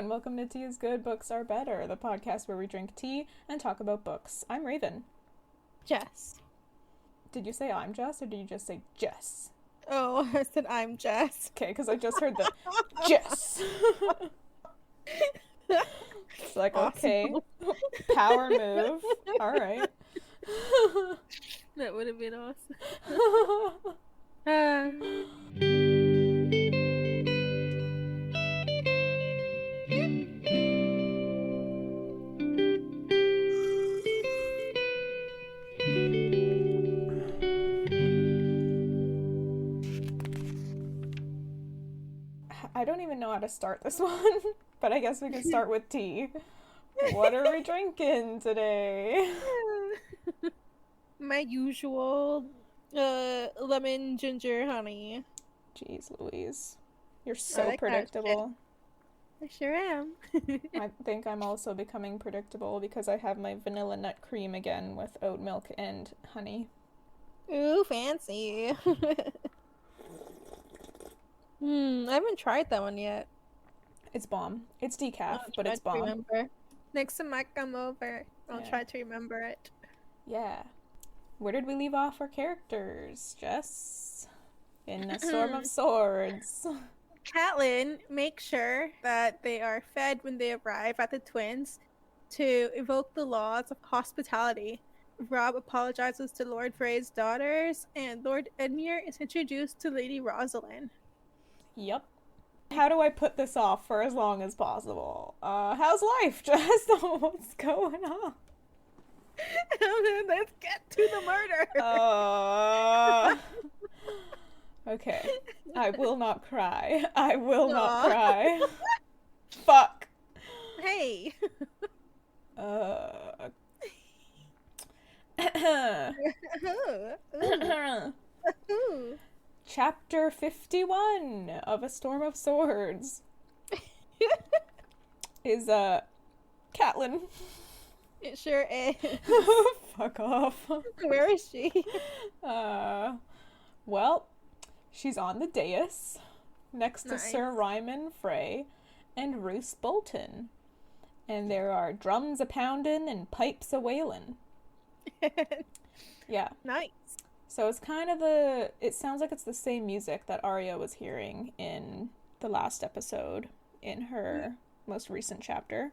and welcome to Tea is Good, Books Are Better, the podcast where we drink tea and talk about books. I'm Raven. Jess. Did you say I'm Jess, or did you just say Jess? Oh, I said I'm Jess. Okay, because I just heard the Jess. It's like, Awesome. okay, power move. All right. That would have been awesome. I don't even know how to start this one, but I guess we can start with tea. What are we drinking today? My usual lemon, ginger, honey. Jeez Louise. You're so like that predictable. I sure am. I think I'm also becoming predictable because I have my vanilla nut cream again with oat milk and honey. Ooh, fancy. I haven't tried that one yet. It's bomb. It's decaf, I'll but try it's to bomb. remember. Next time I come over, I'll Yeah. try to remember it. Yeah. Where did we leave off our characters, Jess? In A Storm of Swords. Catelyn makes sure that they are fed when they arrive at the Twins to evoke the laws of hospitality. Rob apologizes to Lord Frey's daughters, and Lord Edmure is introduced to Lady Rosalind. Yep. How do I put this off for as long as possible? How's life, Jess? What's going on? Let's get to the murder. Okay. I will not cry. I will not cry. Fuck. Hey. Chapter 51 of A Storm of Swords is Catelyn. It sure is. Fuck off. Where is she? Well, she's on the dais next to Nice. Sir Ryman Frey and Roose Bolton. And there are drums a-poundin' and pipes a-wailin'. Yeah. Nice. So it's kind of it sounds like it's the same music that Arya was hearing in the last episode in her most recent chapter.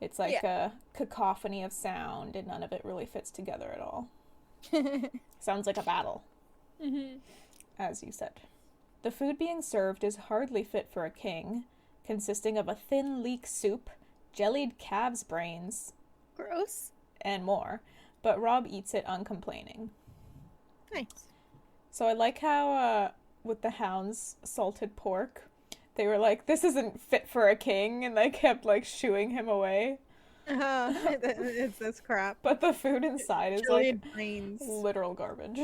It's like a cacophony of sound and none of it really fits together at all. Sounds like a battle, as you said. The food being served is hardly fit for a king, consisting of a thin leek soup, jellied calves' brains, Gross. and more, but Rob eats it uncomplaining. Nice. So I like how, with the hounds' salted pork, they were like, this isn't fit for a king, and they kept, like, shooing him away. It's this crap. But the food inside is, Trillion like, brains. literal garbage.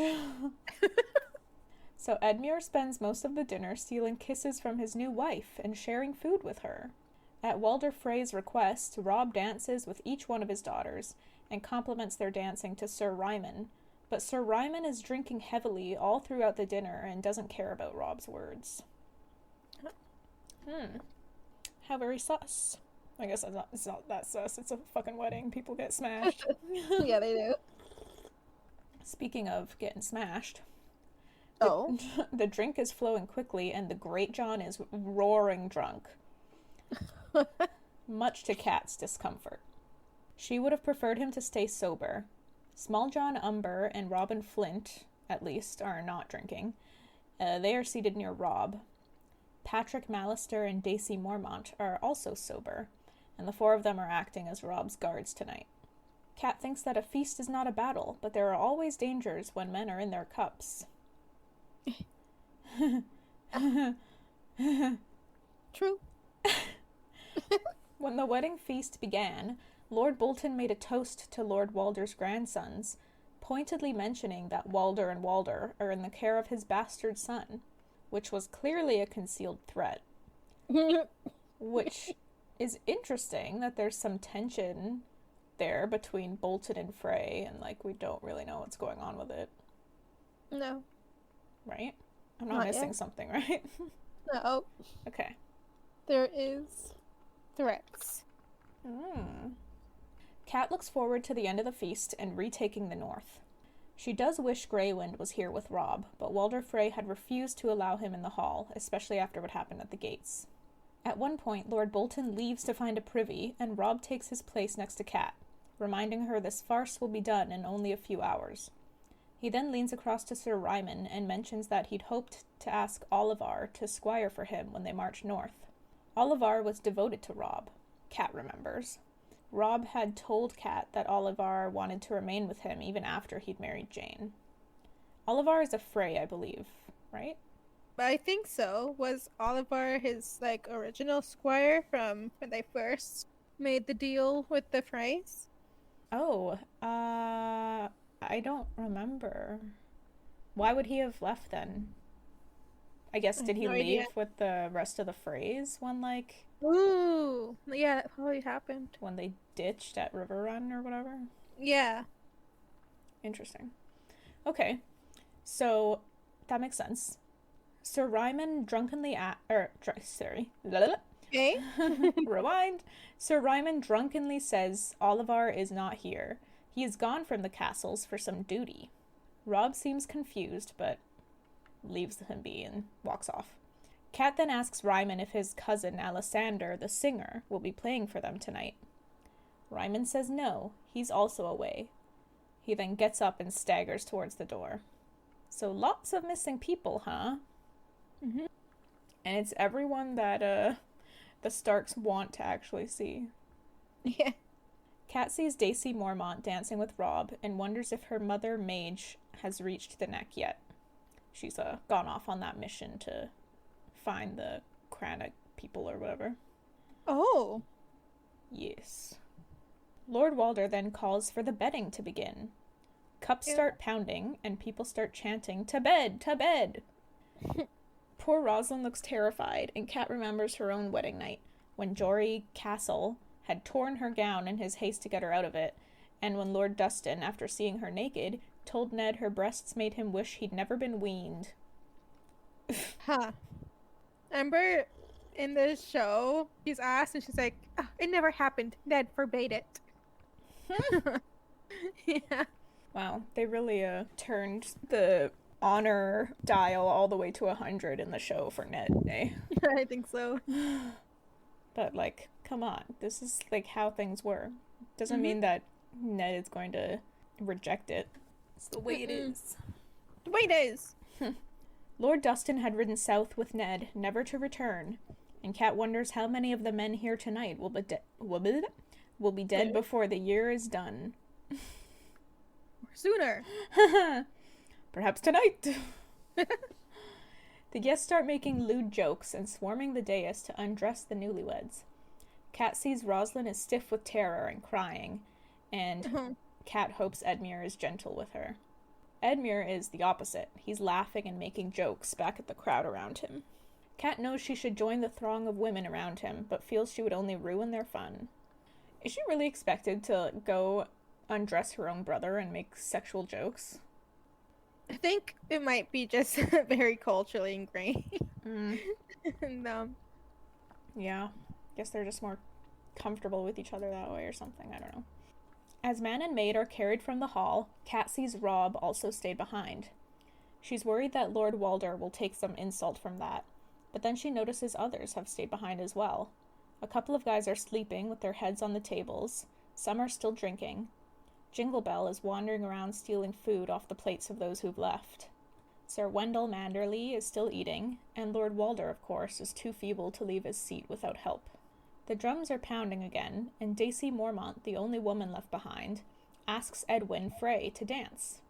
So Edmure spends most of the dinner stealing kisses from his new wife and sharing food with her. At Walder Frey's request, Rob dances with each one of his daughters and compliments their dancing to Sir Ryman, but Sir Ryman is drinking heavily all throughout the dinner and doesn't care about Rob's words. How very sus. I guess it's not that sus. It's a fucking wedding. People get smashed. Yeah, they do. Speaking of getting smashed, Oh. the drink is flowing quickly and the Great John is roaring drunk, much to Kat's discomfort. She would have preferred him to stay sober. Small John Umber and Robin Flint, at least, are not drinking. They are seated near Rob. Patrick Mallister and Daisy Mormont are also sober, and the four of them are acting as Rob's guards tonight. Kat thinks that a feast is not a battle, but there are always dangers when men are in their cups. True. When the wedding feast began, Lord Bolton made a toast to Lord Walder's grandsons, pointedly mentioning that Walder and Walder are in the care of his bastard son, which was clearly a concealed threat. Which is interesting that there's some tension there between Bolton and Frey, and, like, we don't really know what's going on with it. No. Right? I'm not Not missing yet. something, right? No. Okay. There is threats. Cat looks forward to the end of the feast and retaking the north. She does wish Greywind was here with Robb, but Walder Frey had refused to allow him in the hall, especially after what happened at the gates. At one point, Lord Bolton leaves to find a privy, and Robb takes his place next to Cat, reminding her this farce will be done in only a few hours. He then leans across to Sir Ryman and mentions that he'd hoped to ask Olivar to squire for him when they marched north. Olivar was devoted to Robb, Cat remembers. Robb had told Cat that Olivar wanted to remain with him even after he'd married Jane. Olivar is a Frey, I believe, right? I think so. Was Oliver his, original squire from when they first made the deal with the Freys? Oh, I don't remember. Why would he have left then? I guess, did he leave with the rest of the Freys when, Ooh, yeah, that probably happened. when they ditched at River Run or whatever? Yeah. Interesting. Okay, so that makes sense. Sir Ryman drunkenly Okay. Rewind. Sir Ryman drunkenly says Olivar is not here. He is gone from the castles for some duty. Robb seems confused, but leaves him be and walks off. Cat then asks Ryman if his cousin Alessander, the singer, will be playing for them tonight. Ryman says no, he's also away. He then gets up and staggers towards the door. So lots of missing people, huh? Mm-hmm. And it's everyone that the Starks want to actually see. Yeah. Cat sees Daisy Mormont dancing with Robb and wonders if her mother Mage has reached the neck yet. She's gone off on that mission to find the Cranach people or whatever. Oh. Yes. Lord Walder then calls for the bedding to begin. Cups start pounding and people start chanting, "To bed! To bed!" Poor Rosalind looks terrified, and Cat remembers her own wedding night, when Jory Castle had torn her gown in his haste to get her out of it, and when Lord Dustin, after seeing her naked, told Ned her breasts made him wish he'd never been weaned. Huh. Remember in the show, she's asked and she's like, oh, it never happened. Ned forbade it. Yeah. Wow, they really turned the honor dial all the way to 100 in the show for Ned, eh? I think so. But, come on. This is, how things were. Doesn't mean that Ned is going to reject it. It's the way it is. The way it is. Lord Dustin had ridden south with Ned, never to return, and Cat wonders how many of the men here tonight will be dead before the year is done. Or sooner. Perhaps tonight. The guests start making lewd jokes and swarming the dais to undress the newlyweds. Cat sees Rosalind is stiff with terror and crying, and Cat hopes Edmure is gentle with her. Edmure is the opposite. He's laughing and making jokes back at the crowd around him. Cat knows she should join the throng of women around him, but feels she would only ruin their fun. Is she really expected to go undress her own brother and make sexual jokes? I think it might be just very culturally ingrained. And, yeah. Guess they're just more comfortable with each other that way or something. I don't know. As man and maid are carried from the hall, Cat sees Robb also stay behind. She's worried that Lord Walder will take some insult from that, but then she notices others have stayed behind as well. A couple of guys are sleeping with their heads on the tables. Some are still drinking. Jingle Bell is wandering around stealing food off the plates of those who've left. Sir Wendell Manderley is still eating, and Lord Walder, of course, is too feeble to leave his seat without help. The drums are pounding again, and Daisy Mormont, the only woman left behind, asks Edwin Frey to dance.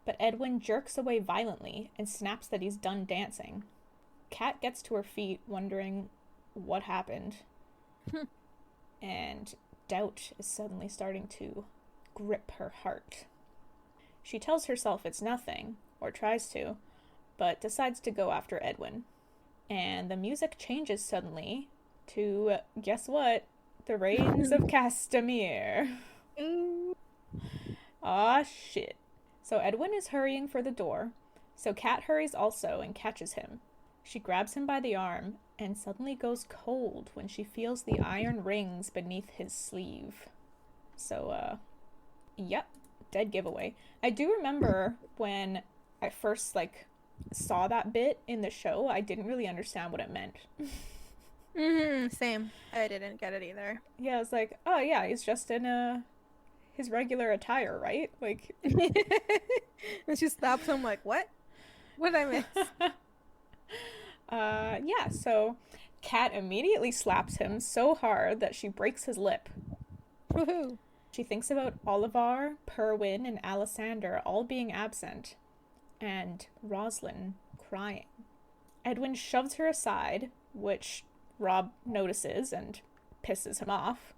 But Edwin jerks away violently and snaps that he's done dancing. Cat gets to her feet, wondering what happened. And doubt is suddenly starting to grip her heart. She tells herself it's nothing, or tries to, but decides to go after Edwin. And the music changes suddenly to, guess what? The Rains of Castamere. Aw, shit. So Edwin is hurrying for the door, so Cat hurries also and catches him. She grabs him by the arm and suddenly goes cold when she feels the iron rings beneath his sleeve. So, yep, dead giveaway. I do remember when I first, saw that bit in the show, I didn't really understand what it meant. Same. I didn't get it either. Yeah, I was like, oh yeah, he's just in his regular attire, right? Like, and she stops him like, what? What did I miss? yeah, so Kat immediately slaps him so hard that she breaks his lip. Woohoo. She thinks about Olivar, Perwyn, and Alessander all being absent, and Roslyn crying. Edwin shoves her aside, which Rob notices and pisses him off.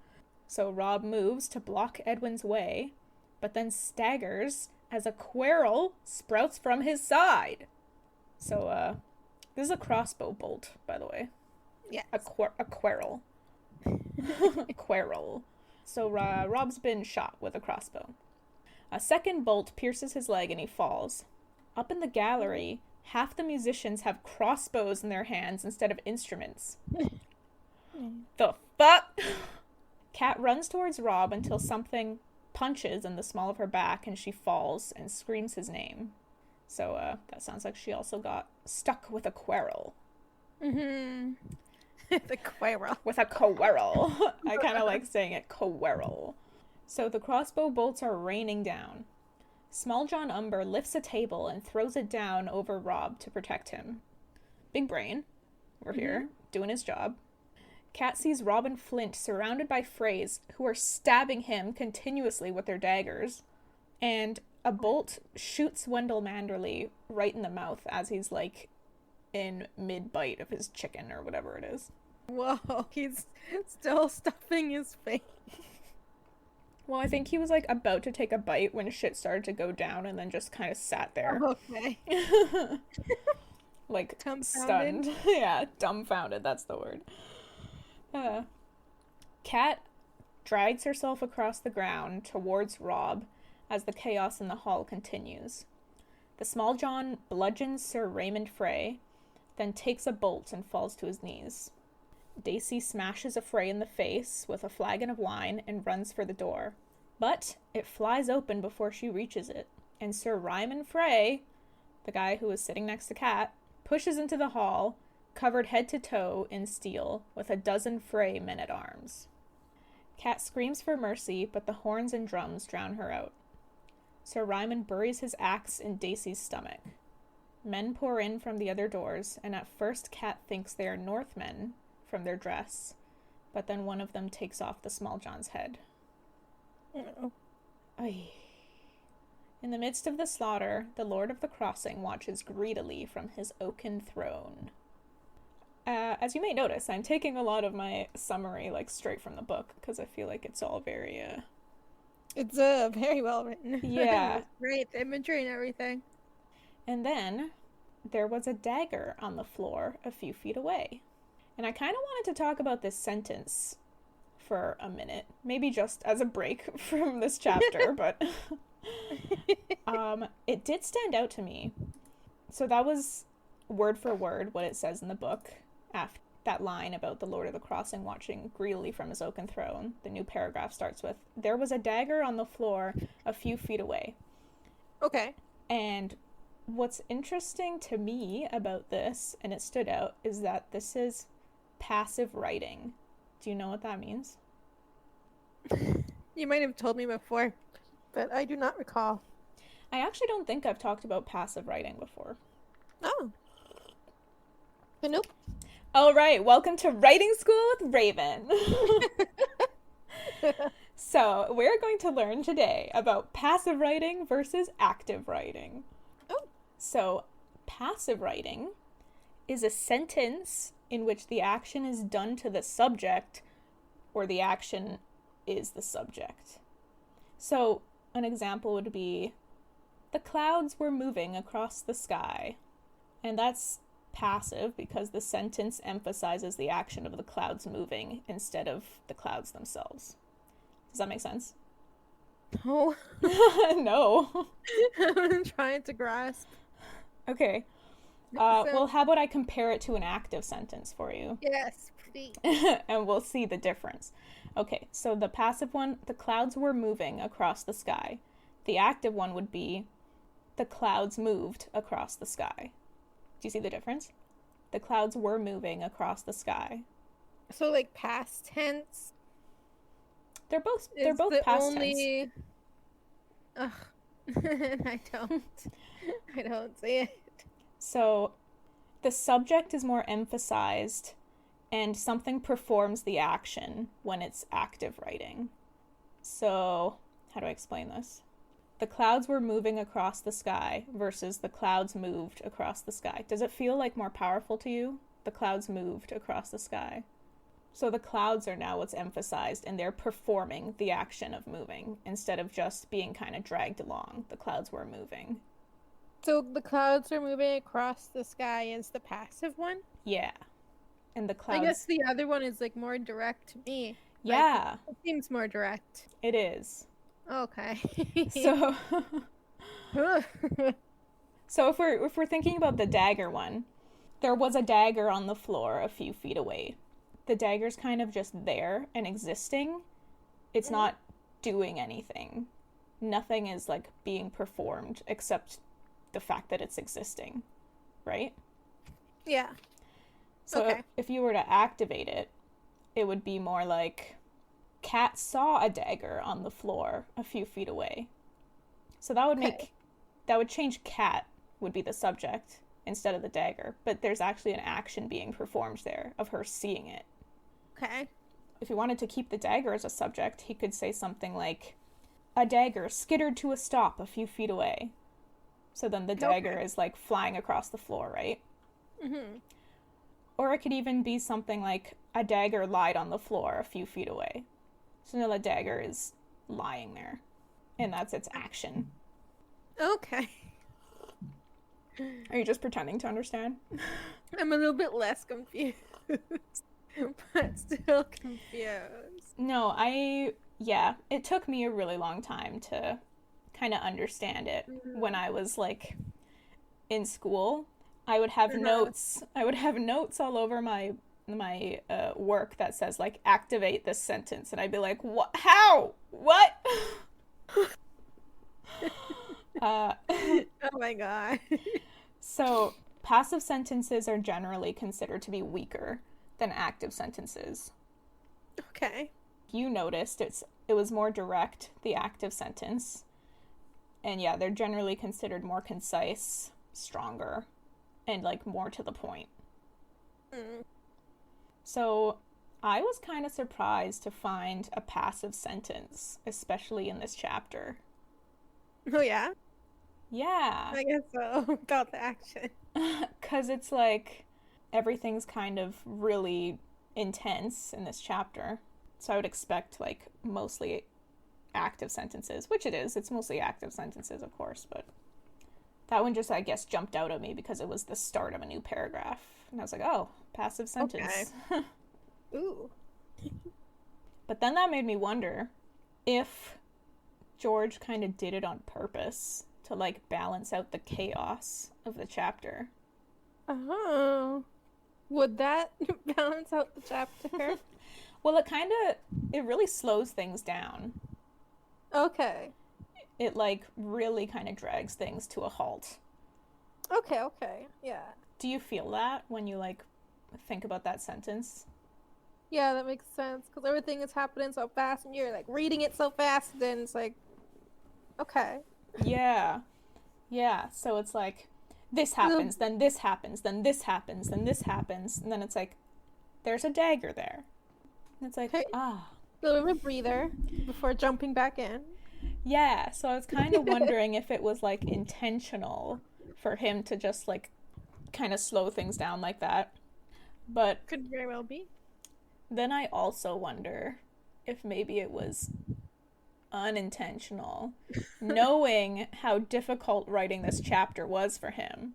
So Rob moves to block Edwin's way, but then staggers as a quarrel sprouts from his side. So, this is a crossbow bolt, by the way. Yeah. A quarrel. A quarrel. So, Rob's been shot with a crossbow. A second bolt pierces his leg and he falls. Up in the gallery, half the musicians have crossbows in their hands instead of instruments. The fuck? Kat runs towards Rob until something punches in the small of her back and she falls and screams his name. So, that sounds like she also got stuck with a quarrel. The quarrel. With a quarrel. I kind of like saying it, quarrel. So the crossbow bolts are raining down. Small John Umber lifts a table and throws it down over Rob to protect him. Big brain. We're here, doing his job. Kat sees Rob and Flint surrounded by Freys, who are stabbing him continuously with their daggers. And a bolt shoots Wendell Manderly right in the mouth as he's, in mid-bite of his chicken or whatever it is. Whoa, he's still stuffing his face. Well, I think he was, about to take a bite when shit started to go down and then just kind of sat there. Okay. Stunned. Yeah, dumbfounded, that's the word. Kat drags herself across the ground towards Rob as the chaos in the hall continues. The Small John bludgeons Sir Raymond Frey, then takes a bolt and falls to his knees. Daisy smashes a Frey in the face with a flagon of wine and runs for the door. But it flies open before she reaches it, and Sir Ryman Frey, the guy who was sitting next to Kat, pushes into the hall, covered head to toe in steel, with a dozen Frey men-at-arms. Kat screams for mercy, but the horns and drums drown her out. Sir Ryman buries his axe in Daisy's stomach. Men pour in from the other doors, and at first Kat thinks they are Northmen from their dress, but then one of them takes off the Small John's head. Oh. Oy. In the midst of the slaughter, the Lord of the Crossing watches greedily from his oaken throne. As you may notice, I'm taking a lot of my summary straight from the book, because I feel like it's all very, It's very well written. Yeah. Great, the imagery and everything. And then there was a dagger on the floor a few feet away. And I kind of wanted to talk about this sentence for a minute, maybe just as a break from this chapter, but it did stand out to me. So that was word for word what it says in the book after that line about the Lord of the Crossing watching greedily from his oaken throne. The new paragraph starts with, "There was a dagger on the floor a few feet away." Okay. And what's interesting to me about this, and it stood out, is that this is passive writing. Do you know what that means? You might have told me before, but I do not recall. I actually don't think I've talked about passive writing before. Oh. Nope. All right, welcome to Writing School with Raven. So, we're going to learn today about passive writing versus active writing. Oh. So, passive writing is a sentence in which the action is done to the subject or the action is the subject. So, an example would be, the clouds were moving across the sky. And that's passive because the sentence emphasizes the action of the clouds moving instead of the clouds themselves. Does that make sense? No. No. I'm trying to grasp. Okay. Well, how about I compare it to an active sentence for you? Yes, please. And we'll see the difference. Okay, so the passive one, the clouds were moving across the sky. The active one would be, the clouds moved across the sky. Do you see the difference? The clouds were moving across the sky. So, like, past tense. They're both past tense. Ugh. I don't see it. So the subject is more emphasized and something performs the action when it's active writing. So how do I explain this? The clouds were moving across the sky versus the clouds moved across the sky. Does it feel like more powerful to you? The clouds moved across the sky. So the clouds are now what's emphasized, and they're performing the action of moving instead of just being kind of dragged along. The clouds were moving. So the clouds are moving across the sky is the passive one? Yeah. And the clouds... I guess the other one is, like, more direct to me. Yeah. Like, it seems more direct. It is. Okay. So... So if we're thinking about the dagger one, there was a dagger on the floor a few feet away. The dagger's kind of just there and existing. It's not doing anything. Nothing is, like, being performed except the fact that it's existing, right? Yeah. So okay. if you were to activate it, it would be more like, Cat saw a dagger on the floor a few feet away. So that would change Cat would be the subject instead of the dagger, but there's actually an action being performed there of her seeing it. Okay. If you wanted to keep the dagger as a subject, he could say something like, a dagger skittered to a stop a few feet away. So then the dagger is, like, flying across the floor, right? Mm-hmm. Or it could even be something like, a dagger lied on the floor a few feet away. So now the dagger is lying there. And that's its action. Okay. Are you just pretending to understand? I'm a little bit less confused. But still confused. No, it took me a really long time to kind of understand it. When I was, like, in school, I would have notes all over my work that says, like, activate this sentence, and I'd be like, what? How? What? Oh my god. So passive sentences are generally considered to be weaker than active sentences. Okay. You noticed it was more direct, the active sentence. And yeah, they're generally considered more concise, stronger, and, like, more to the point. So I was kind of surprised to find a passive sentence, especially in this chapter. Oh yeah? Yeah. I guess so. Without the action. 'Cause it's like everything's kind of really intense in this chapter. So I would expect, like, mostly active sentences, which it is. It's mostly active sentences, of course, but that one just, I guess, jumped out at me because it was the start of a new paragraph. And I was like, oh, passive sentence. Okay. Ooh. But then that made me wonder if George kind of did it on purpose to, like, balance out the chaos of the chapter. Oh. Would that balance out the chapter? Well, it really slows things down. Okay. It, like, really kind of drags things to a halt. Okay, yeah. Do you feel that when you, like, think about that sentence? Yeah, that makes sense, because everything is happening so fast, and you're, like, reading it so fast, and then it's like, okay. Yeah. So it's like, this happens, then this happens, then this happens, then this happens, and then it's like, there's a dagger there. And it's like, A little bit of a breather before jumping back in. Yeah, so I was kind of wondering if it was, like, intentional for him to just, like, kind of slow things down like that. But could very well be. Then I also wonder if maybe it was unintentional, knowing how difficult writing this chapter was for him.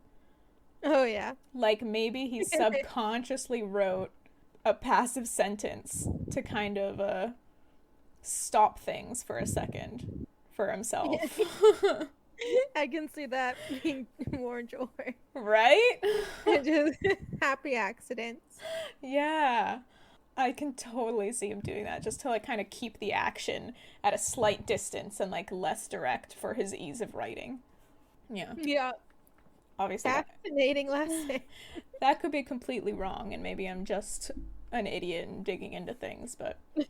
Oh, yeah. Like, maybe he subconsciously wrote a passive sentence to kind of stop things for a second for himself. I can see that being more joy. Right? Just happy accidents. Yeah. I can totally see him doing that just to like kind of keep the action at a slight distance and like less direct for his ease of writing. Yeah. Yeah. Obviously Fascinating lesson. that could be completely wrong and maybe I'm just an idiot and digging into things, but I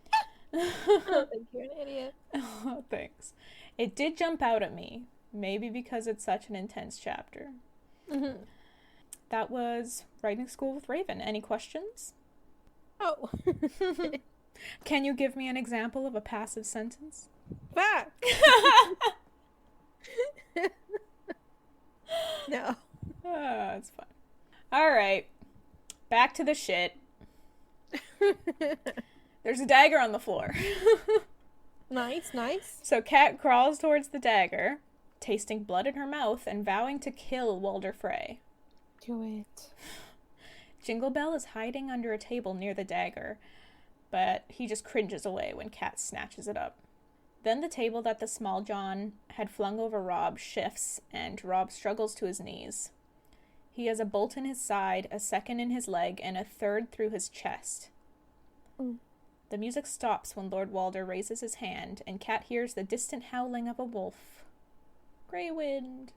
don't think you're an idiot. oh, thanks. It did jump out at me, maybe because it's such an intense chapter. Mm-hmm. That was Writing School with Raven. Any questions? Oh. Can you give me an example of a passive sentence? Fuck. No. That's fun. All right. Back to the shit. There's a dagger on the floor. Nice, nice. So Cat crawls towards the dagger, tasting blood in her mouth and vowing to kill Walder Frey. Do it. Jingle Bell is hiding under a table near the dagger, but he just cringes away when Cat snatches it up. Then the table that the Small John had flung over Rob shifts, and Rob struggles to his knees. He has a bolt in his side, a second in his leg, and a third through his chest. Mm. The music stops when Lord Walder raises his hand, and Cat hears the distant howling of a wolf. Grey Wind.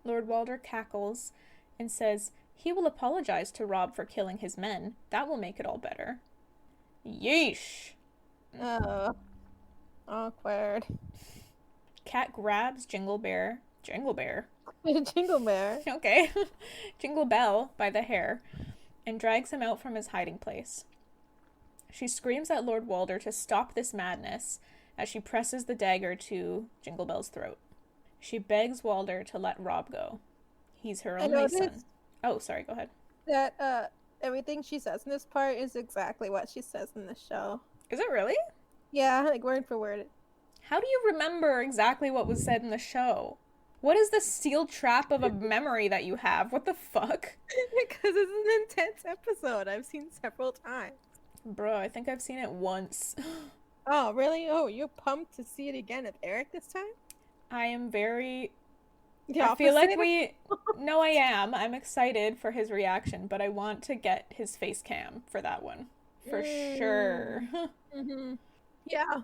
Lord Walder cackles and says he will apologize to Rob for killing his men. That will make it all better. Yeesh. Oh. Awkward. Cat grabs Jingle Bear. Jingle Bear. Okay. Jingle Bell by the hair and drags him out from his hiding place. She screams at Lord Walder to stop this madness as she presses the dagger to Jingle Bell's throat. She begs Walder to let Rob go. He's her only son. Oh, sorry, go ahead. That everything she says in this part is exactly what she says in the show. Is it really? Yeah, like word for word. How do you remember exactly what was said in the show? What is the steel trap of a memory that you have? What the fuck? Because it's an intense episode I've seen several times. Bro, I think I've seen it once. Oh, really? Oh, you're pumped to see it again with Eric this time? I am very... The I feel like opposite? No, I am. I'm excited for his reaction, but I want to get his face cam for that one. For sure. Mm-hmm. Yeah.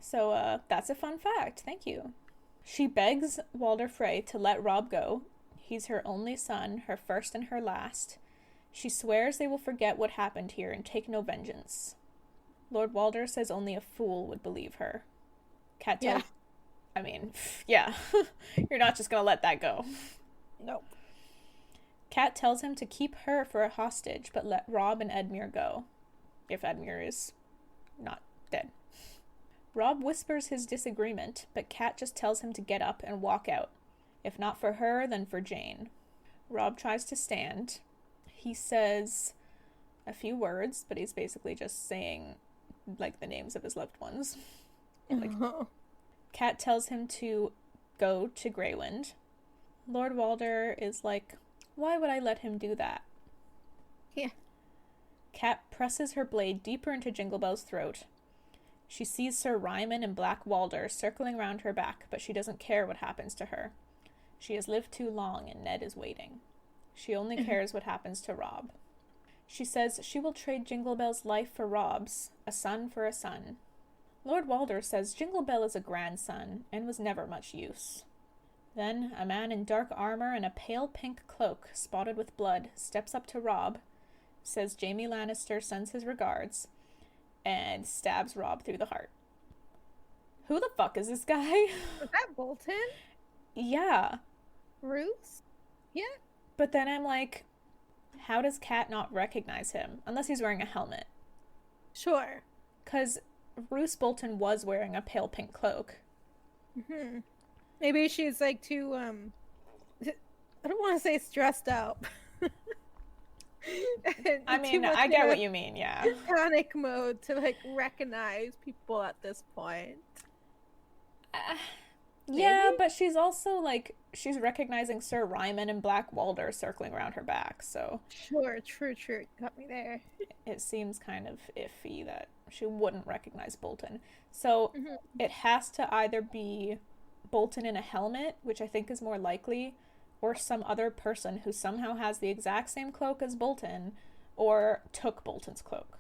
So, that's a fun fact. Thank you. She begs Walder Frey to let Rob go. He's her only son, her first and her last. She swears they will forget what happened here and take no vengeance. Lord Walder says only a fool would believe her. Cat tells... Yeah. I mean, yeah. You're not just gonna let that go. Nope. Cat tells him to keep her for a hostage, but let Rob and Edmure go. If Edmure is not dead. Rob whispers his disagreement, but Cat just tells him to get up and walk out. If not for her, then for Jane. Rob tries to stand. He says a few words, but he's basically just saying, like, the names of his loved ones. Like, Cat tells him to go to Greywind. Lord Walder is like, why would I let him do that? Yeah. Cat presses her blade deeper into Jingle Bell's throat. She sees Sir Ryman and Black Walder circling round her back, but she doesn't care what happens to her. She has lived too long and Ned is waiting. She only cares what happens to Rob. She says she will trade Jingle Bell's life for Rob's, a son for a son. Lord Walder says Jingle Bell is a grandson and was never much use. Then a man in dark armor and a pale pink cloak spotted with blood steps up to Rob, says Jaime Lannister sends his regards, and stabs Rob through the heart. Who the fuck is this guy? Was that Bolton? Yeah. Roose? Yeah. But then I'm like, how does Cat not recognize him? Unless he's wearing a helmet. Sure. Because Roose Bolton was wearing a pale pink cloak. Mm-hmm. Maybe she's like too, I don't want to say stressed out. I mean, I get what you mean, yeah. Panic mode to like recognize people at this point. Yeah, but she's also like, she's recognizing Sir Ryman and Black Walder circling around her back, so. Sure, true. Got me there. It seems kind of iffy that she wouldn't recognize Bolton. So it has to either be Bolton in a helmet, which I think is more likely, or some other person who somehow has the exact same cloak as Bolton, or took Bolton's cloak.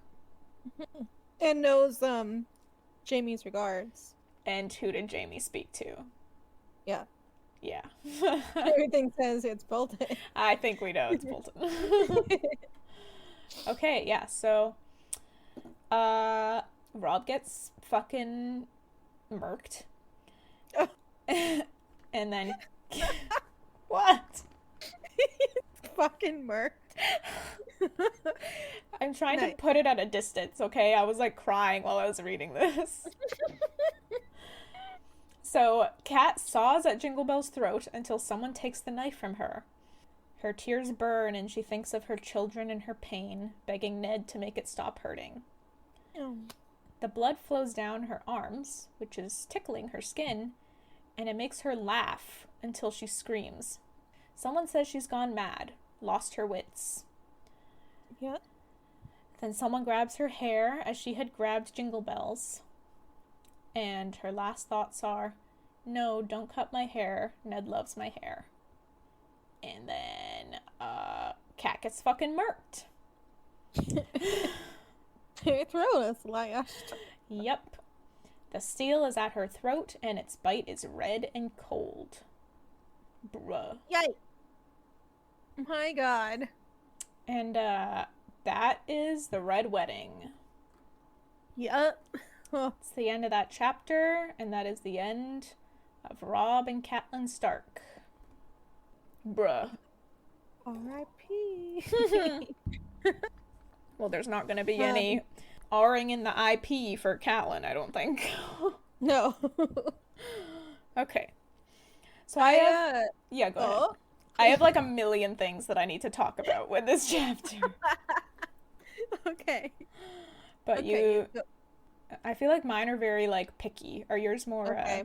And knows Jamie's regards. And who did Jamie speak to? Yeah. Yeah. Everything says it's Bolton. I think we know it's Bolton. Okay, yeah, so Rob gets fucking murked. Oh. And then what? Fucking murked. I'm trying to put it at a distance, okay? I was like crying while I was reading this. So, Cat saws at Jingle Bell's throat until someone takes the knife from her. Her tears burn and she thinks of her children and her pain, begging Ned to make it stop hurting. Oh. The blood flows down her arms, which is tickling her skin, and it makes her laugh until she screams. Someone says she's gone mad, lost her wits. Yeah. Then someone grabs her hair as she had grabbed Jingle Bell's. And her last thoughts are, no, don't cut my hair. Ned loves my hair. And then, Cat gets fucking murked. Her throat is lashed. Yep. The steel is at her throat, and its bite is red and cold. Bruh. Yikes. My god. And, that is the Red Wedding. Yep. It's the end of that chapter, and that is the end of Robb and Catelyn Stark. Bruh. R.I.P. Well, there's not going to be any R-ing in the IP for Catelyn, I don't think. No. Okay. So I have... Yeah, go ahead. Oh. I have like a million things that I need to talk about with this chapter. Okay. But okay, I feel like mine are very like picky. Are yours more... Okay.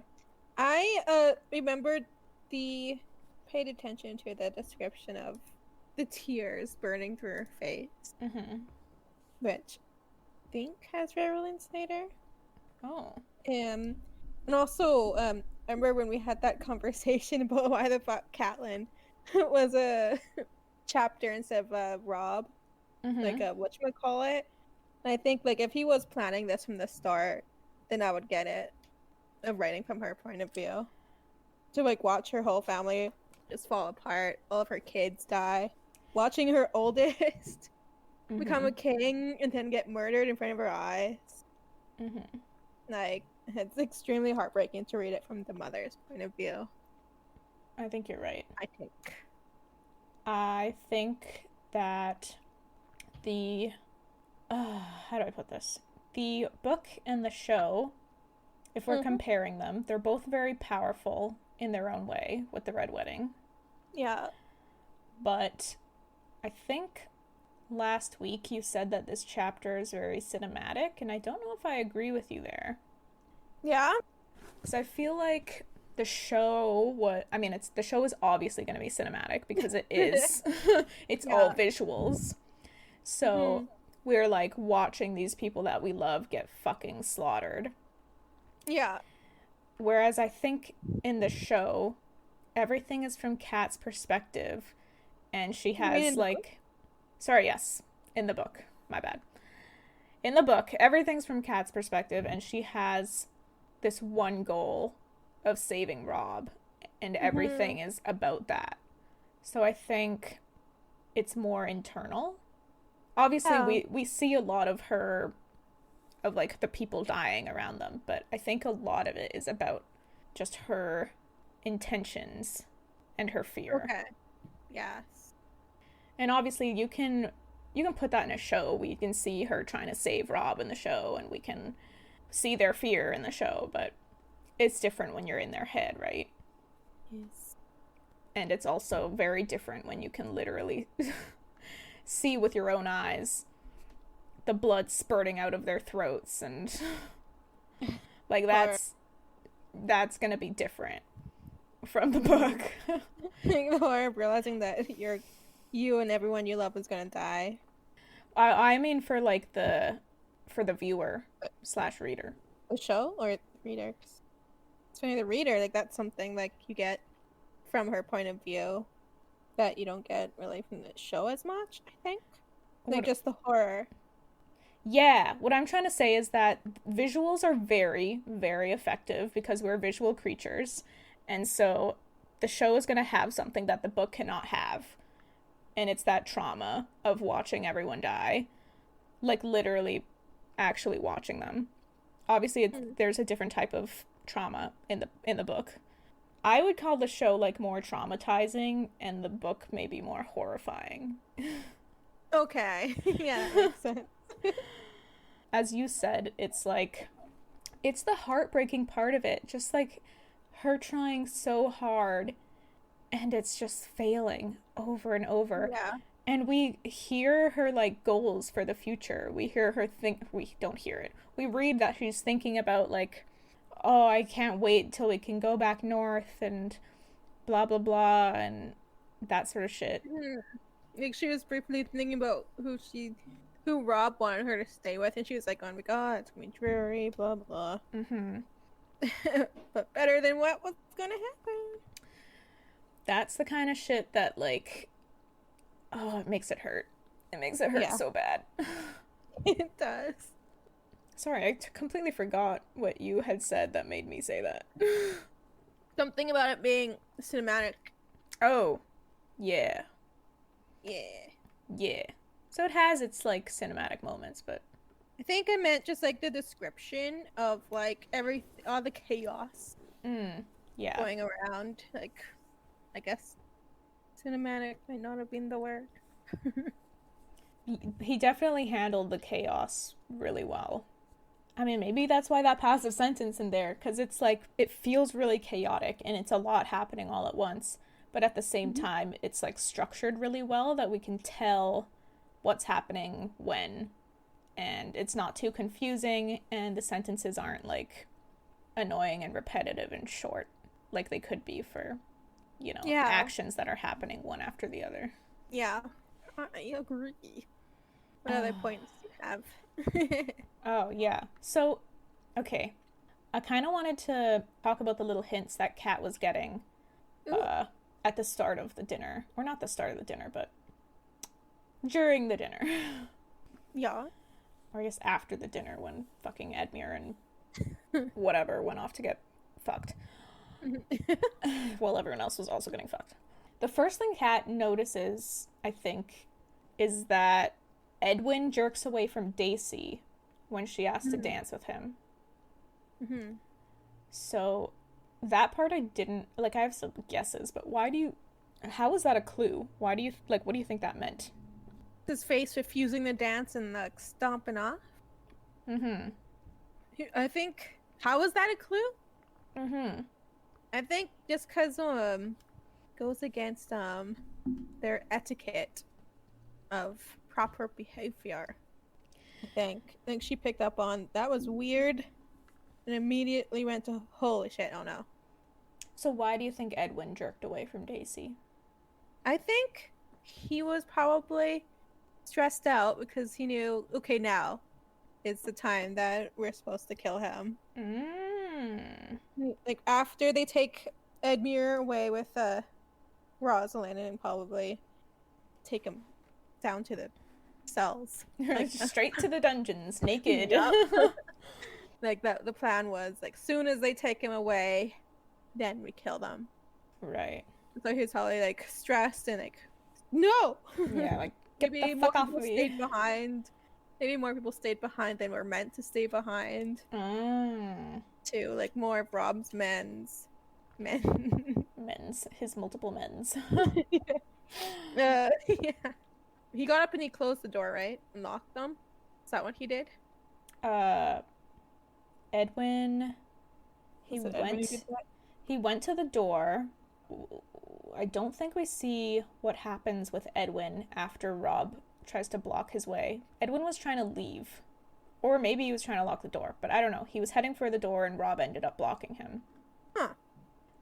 I remembered paid attention to the description of the tears burning through her face. Mm-hmm. Which I think has Rowling Snyder. Oh. And also, I remember when we had that conversation about why the fuck Catelyn was a chapter instead of Rob. Mm-hmm. Like a whatchamacallit. And I think like if he was planning this from the start, then I would get it. Of writing from her point of view. To like watch her whole family just fall apart, all of her kids die. Watching her oldest become a king and then get murdered in front of her eyes. Mm-hmm. Like, it's extremely heartbreaking to read it from the mother's point of view. I think you're right. I think that the... how do I put this? The book and the show, if we're comparing them, they're both very powerful in their own way with the Red Wedding. Yeah. But I think last week you said that this chapter is very cinematic, and I don't know if I agree with you there. Yeah? Because I feel like the show the show is obviously going to be cinematic because it is. It's all visuals. So we're like watching these people that we love get fucking slaughtered. Yeah. Whereas I think in the show, everything is from Kat's perspective, and she has like... Sorry, yes. In the book. My bad. In the book, everything's from Kat's perspective, and she has this one goal of saving Rob, and everything is about that. So I think it's more internal. Obviously, we see a lot of her, of like the people dying around them, but I think a lot of it is about just her intentions and her fear. Okay. Yes. And obviously you can put that in a show. We can see her trying to save Rob in the show, and we can see their fear in the show, but it's different when you're in their head, right? Yes. And it's also very different when you can literally see with your own eyes the blood spurting out of their throats, and like that's gonna be different from the book. The horror of realizing that you and everyone you love is gonna die. I mean for the viewer / reader. The show or readers? So the reader, like that's something like you get from her point of view that you don't get really from the show as much, I think. Like just the horror. Yeah, what I'm trying to say is that visuals are very, very effective because we're visual creatures. And so the show is going to have something that the book cannot have. And it's that trauma of watching everyone die. Like literally actually watching them. Obviously there's a different type of trauma in the book. I would call the show like more traumatizing and the book maybe more horrifying. Okay. Yeah, that makes sense. As you said, it's like it's the heartbreaking part of it, just like her trying so hard and it's just failing over and over. Yeah. And we hear her like goals for the future. We hear her think, we don't hear it. We read that she's thinking about like, oh, I can't wait till we can go back north and blah blah blah and that sort of shit. Like she was briefly thinking about who Rob wanted her to stay with, and she was like, "Oh my god, it's gonna be dreary, blah blah." But better than what was gonna happen. That's the kind of shit that like, oh, it makes it hurt. It makes it hurt so bad. It does. Sorry, I completely forgot what you had said that made me say that. Something about it being cinematic. Oh, yeah. Yeah. Yeah. So it has its like cinematic moments, but I think I meant just like the description of like all the chaos going around. Like, I guess cinematic might not have been the word. He definitely handled the chaos really well. I mean, maybe that's why that passive sentence in there, because it's like, it feels really chaotic and it's a lot happening all at once. But at the same time, it's like structured really well that we can tell what's happening when. And it's not too confusing and the sentences aren't like annoying and repetitive and short like they could be for, you know, actions that are happening one after the other. Yeah, I agree. What other points do you have? Oh, yeah. So, okay. I kind of wanted to talk about the little hints that Kat was getting at the start of the dinner. Or not the start of the dinner, but during the dinner. Yeah. Or I guess after the dinner when fucking Edmure and whatever went off to get fucked. While everyone else was also getting fucked. The first thing Kat notices, I think, is that Edwin jerks away from Daisy when she asks to dance with him. So that part I didn't, like, I have some guesses, but how is that a clue? What do you think that meant? His face refusing the dance and like stomping off. I think, how is that a clue? I think just because goes against their etiquette of proper behavior. I think she picked up on that was weird and immediately went to holy shit, oh no. So why do you think Edwin jerked away from Daisy? I think he was probably stressed out because he knew, okay, now is the time that we're supposed to kill him. Like after they take Edmure away with Rosalind and probably take him down to the cells. Like straight to the dungeons, naked. Like that the plan was like soon as they take him away, then we kill them. Right. So he was probably like stressed and like no. Yeah, like get maybe the fuck more off people of me. stayed behind. Maybe more people stayed behind than were meant to stay behind. To like more of Rob's his multiple men's. Yeah. He got up and he closed the door, right? And locked them. Is that what he did? Edwin. He went to the door. I don't think we see what happens with Edwin after Rob tries to block his way. Edwin was trying to leave. Or maybe he was trying to lock the door, but I don't know. He was heading for the door and Rob ended up blocking him.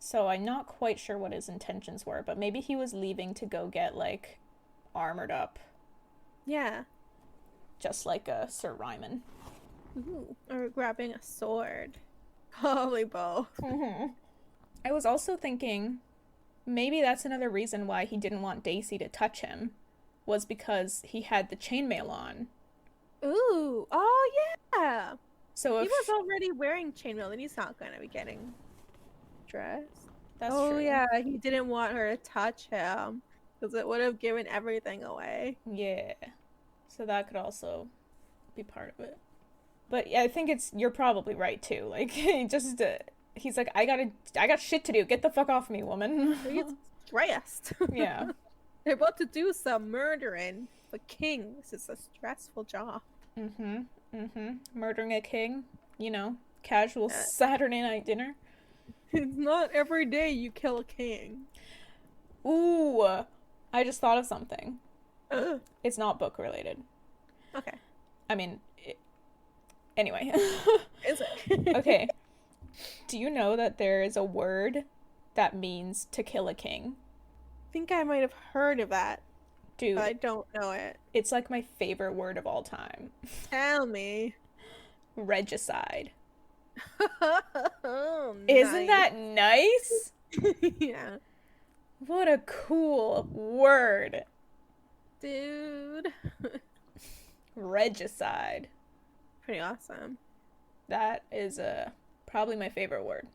So I'm not quite sure what his intentions were, but maybe he was leaving to go get, like, armored up. Yeah. Just like Sir Ryman. Ooh, or grabbing a sword. Probably both. Mm-hmm. I was also thinking maybe that's another reason why he didn't want Daisy to touch him, was because he had the chainmail on. Ooh, oh yeah. So He if was already wearing chainmail, and he's not gonna be getting dressed. that's Oh true. yeah, he didn't want her to touch him because it would have given everything away. Yeah. So that could also be part of it. But yeah, I think you're probably right too. Like he just he's like I got shit to do. Get the fuck off me, woman. He's stressed. Yeah. They're about to do some murdering. The king. This is a stressful job. Mm-hmm. Mm-hmm. Murdering a king, casual Saturday night dinner. It's not every day you kill a king. Ooh, I just thought of something. Ugh. It's not book related. Okay. I mean, anyway. Is it? Okay. Do you know that there is a word that means to kill a king? I think I might have heard of that, Dude, but I don't know it. it's like my favorite word of all time. Tell me. Regicide. Oh, Isn't nice. that nice? Yeah. What a cool word. Dude. Regicide. Pretty awesome. That is probably my favorite word.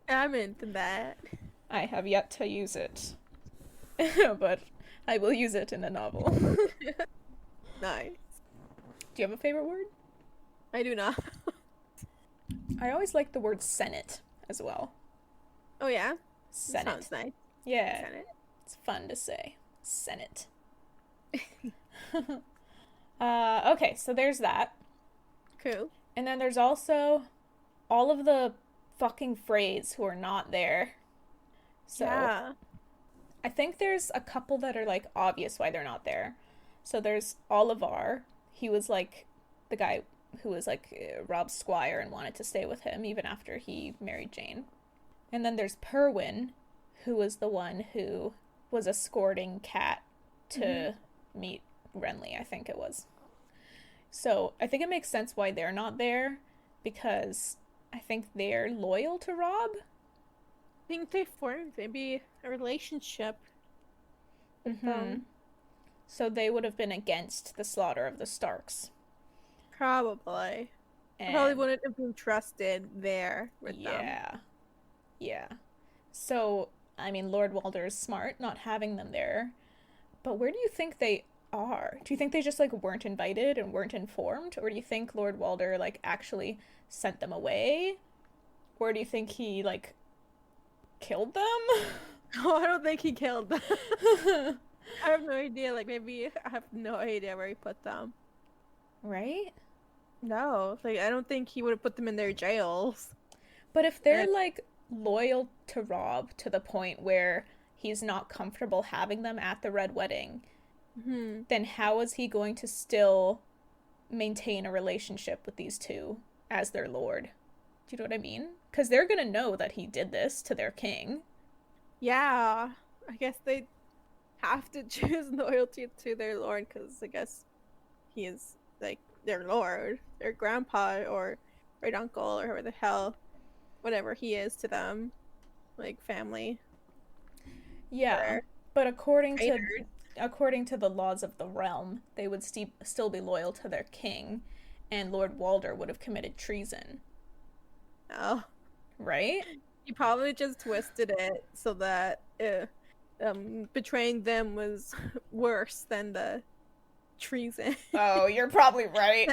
I'm into that. I have yet to use it. But I will use it in a novel. Nice. Do you have a favorite word? I do not. I always like the word Senate as well. Oh yeah? Senate. Sounds nice. Yeah. Senate. It's fun to say. Senate. Okay, so there's that. Cool. And then there's also all of the fucking Freys who are not there. So Yeah. I think there's a couple that are like obvious why they're not there. So there's Oliver. He was like the guy who was like Rob's squire and wanted to stay with him even after he married Jane. And then there's Perwyn, who was the one who was escorting Kat to meet Renly, I think it was. So I think it makes sense why they're not there, because I think they're loyal to Rob. I think they formed maybe a relationship with them. So they would have been against the slaughter of the Starks. Probably. And Probably wouldn't have been trusted there with them. Yeah. So, I mean, Lord Walder is smart not having them there. But where do you think they are? Do you think they just like weren't invited and weren't informed? Or do you think Lord Walder like actually sent them away? Or do you think he like killed them? Oh, I don't think he killed them. I have no idea. Like, maybe I have no idea where he put them. Right? No, like I don't think he would have put them in their jails. But if they're like loyal to Rob to the point where he's not comfortable having them at the Red Wedding, then how is he going to still maintain a relationship with these two as their lord? Do you know what I mean? Because they're going to know that he did this to their king. Yeah, I guess they have to choose loyalty to their lord because I guess he is like their lord, their grandpa or great uncle or whoever the hell, whatever he is to them, like family. Yeah, but according to the laws of the realm, they would still be loyal to their king, and Lord Walder would have committed treason. Oh, right? He probably just twisted it so that betraying them was worse than the treason. Oh, you're probably right.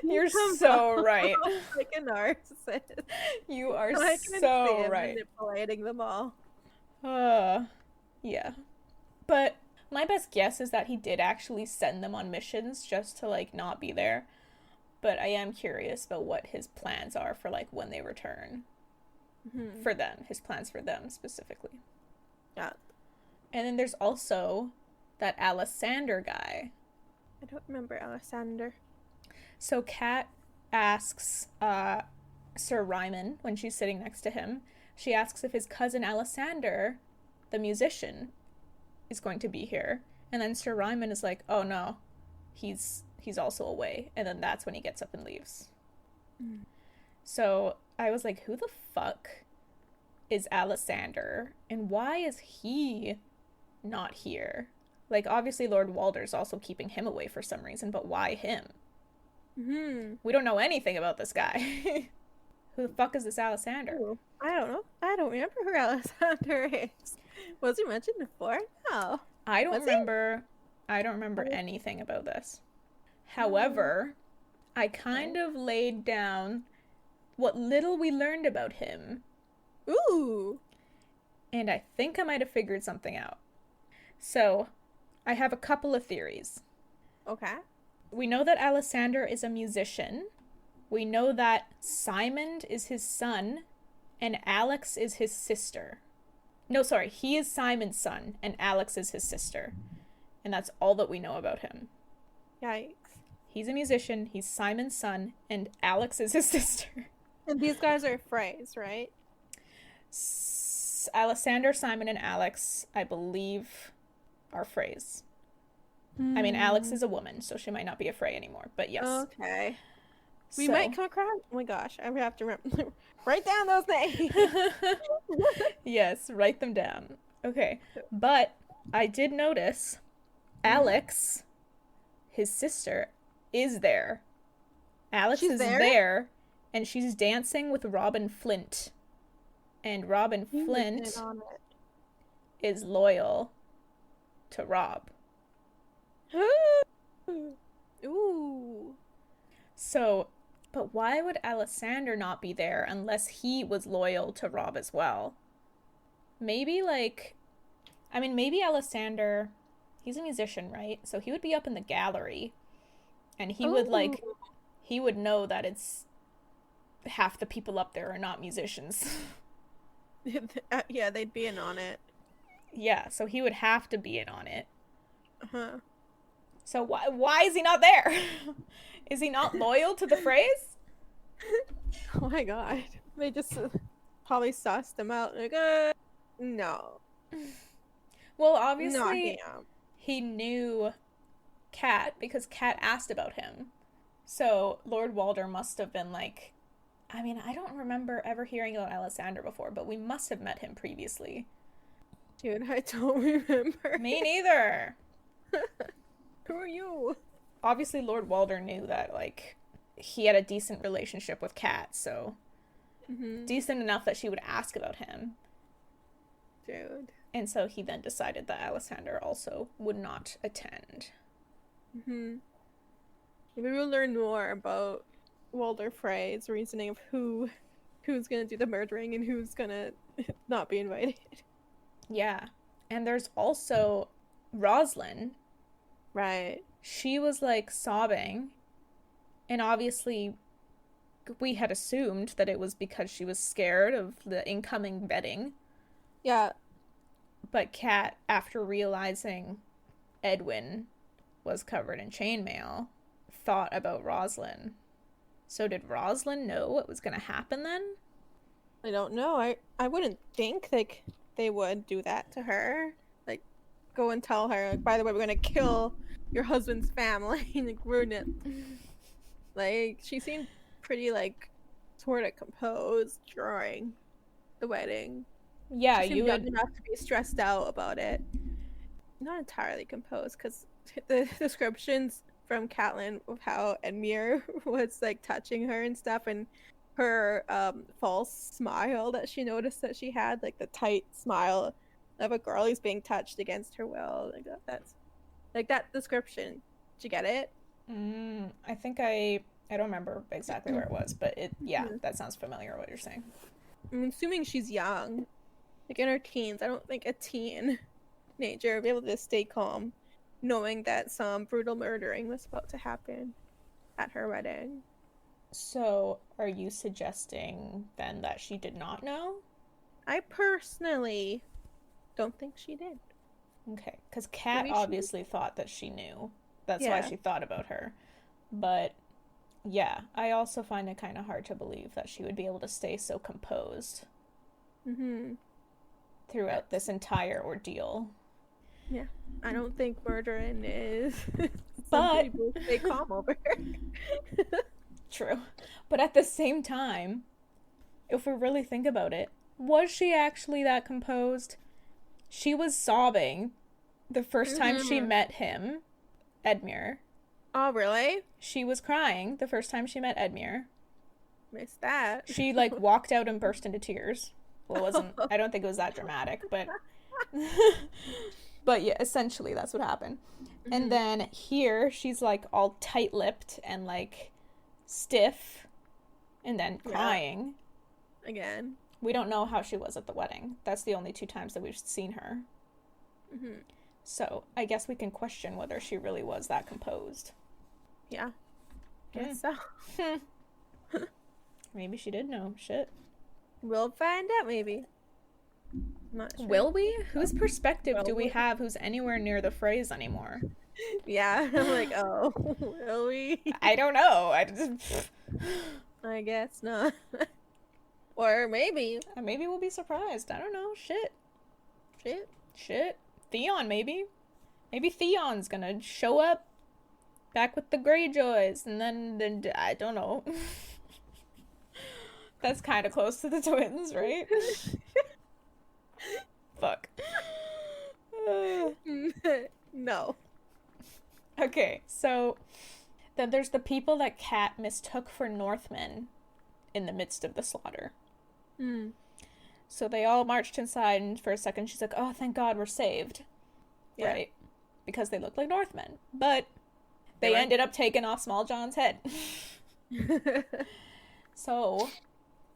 You're so right. Like a narcissist. You are so right. Manipulating them all. Yeah. But my best guess is that he did actually send them on missions just to like not be there. But I am curious about what his plans are for like when they return. For them, his plans for them specifically. Yeah. And then there's also that Alessander guy. I don't remember Alessander. So Kat asks Sir Ryman when she's sitting next to him. She asks if his cousin Alessander, the musician, is going to be here. And then Sir Ryman is like, "Oh no, he's he's also away. And then that's when he gets up and leaves. So I was like, who the fuck is Alexander? And why is he not here? Like, obviously Lord Walder's also keeping him away for some reason, but why him? We don't know anything about this guy. Who the fuck is this Alexander? Ooh, I don't know. I don't remember who Alexander is. Was he mentioned before? No. I don't remember anything about this. However, I kind of laid down what little we learned about him. Ooh. And I think I might have figured something out. So, I have a couple of theories. Okay. We know that Alexander is a musician. We know that Simon is his son, and Alex is his sister. No, sorry, he is Simon's son, and Alex is his sister. And that's all that we know about him. Yikes. He's a musician, he's Simon's son, and Alex is his sister. And these guys are Freys, right? Alexander, Simon, and Alex, I believe, are Freys. I mean, Alex is a woman, so she might not be a Frey anymore, but yes. Okay. We might come across... Oh my gosh, I have to write down those names. Yes, write them down. Okay, but I did notice Alex, his sister, is there. Alex is there, and she's dancing with Robin Flint. And Robin Flint is loyal to Rob. Ooh. So, but why would Alexander not be there unless he was loyal to Rob as well? Maybe, like... I mean, maybe Alexander... He's a musician, right? So he would be up in the gallery. And he would, like... He would know that it's... half the people up there are not musicians. Yeah, they'd be in on it. Yeah, so he would have to be in on it. Uh-huh. So why is he not there? Is he not loyal to the Freys? Oh my god. They just probably sussed him out. Like, no. Well, obviously, he knew Cat because Cat asked about him. So Lord Walder must have been like... I mean, I don't remember ever hearing about Alexander before, but we must have met him previously. Dude, I don't remember. Me neither. Who are you? Obviously, Lord Walder knew that, like, he had a decent relationship with Cat, so... Decent enough that she would ask about him. Dude. And so he then decided that Alexander also would not attend. Maybe we'll learn more about Walder Frey's reasoning of who's gonna do the murdering and who's gonna not be invited. Yeah. And there's also Rosalind. Right. She was, like, sobbing. And obviously, we had assumed that it was because she was scared of the incoming wedding. Yeah. But Kat, after realizing Edwin was covered in chainmail, thought about Rosalind. So did Rosalind know what was going to happen then? I don't know. I wouldn't think, like, they would do that to her. Like, go and tell her, like, by the way, we're gonna kill your husband's family and, like, ruin it. Like, she seemed pretty, like, sort of composed during the wedding. Yeah, you would have to be stressed out about it. Not entirely composed, because the descriptions from Catelyn of how Edmure was, like, touching her and stuff, and her false smile that she noticed that she had, like the tight smile of a girl who's being touched against her will. Like that's like that description. Did you get it? I think I don't remember exactly where it was, but that sounds familiar what you're saying. I'm assuming she's young, like in her teens. I don't think a teenager would be able to stay calm knowing that some brutal murdering was about to happen at her wedding. So, are you suggesting, then, that she did not know? I personally don't think she did. Okay, because Kat obviously thought that she knew. That's why she thought about her. But, yeah, I also find it kind of hard to believe that she would be able to stay so composed throughout this entire ordeal. Yeah. I don't think murdering is some But people stay calm over. true. But at the same time, if we really think about it, was she actually that composed? She was sobbing the first time she met him, Edmure. Oh, really? She was crying the first time she met Edmure. Missed that. She, like, walked out and burst into tears. Well, it wasn't, I don't think it was that dramatic, but... But yeah, essentially that's what happened. And then here, she's, like, all tight-lipped and, like, stiff, and then crying. Again. We don't know how she was at the wedding. That's the only 2 times that we've seen her. So, I guess we can question whether she really was that composed. Yeah. Guess so. Maybe she did know. Shit. We'll find out, maybe. Not sure. Will we? Whose perspective do we have who's anywhere near the phrase anymore? Yeah, I'm like, oh, will we? I don't know. I guess not. Or maybe. Maybe we'll be surprised. I don't know. Shit. Theon, maybe. Maybe Theon's gonna show up back with the Greyjoys, and then I don't know. That's kind of close to the twins, right? Fuck. No. Okay, so then there's the people that Cat mistook for Northmen in the midst of the slaughter. So they all marched inside, and for a second she's like, oh, thank God we're saved. Yeah. Right? Because they look like Northmen. But they ended up taking off Small John's head. So,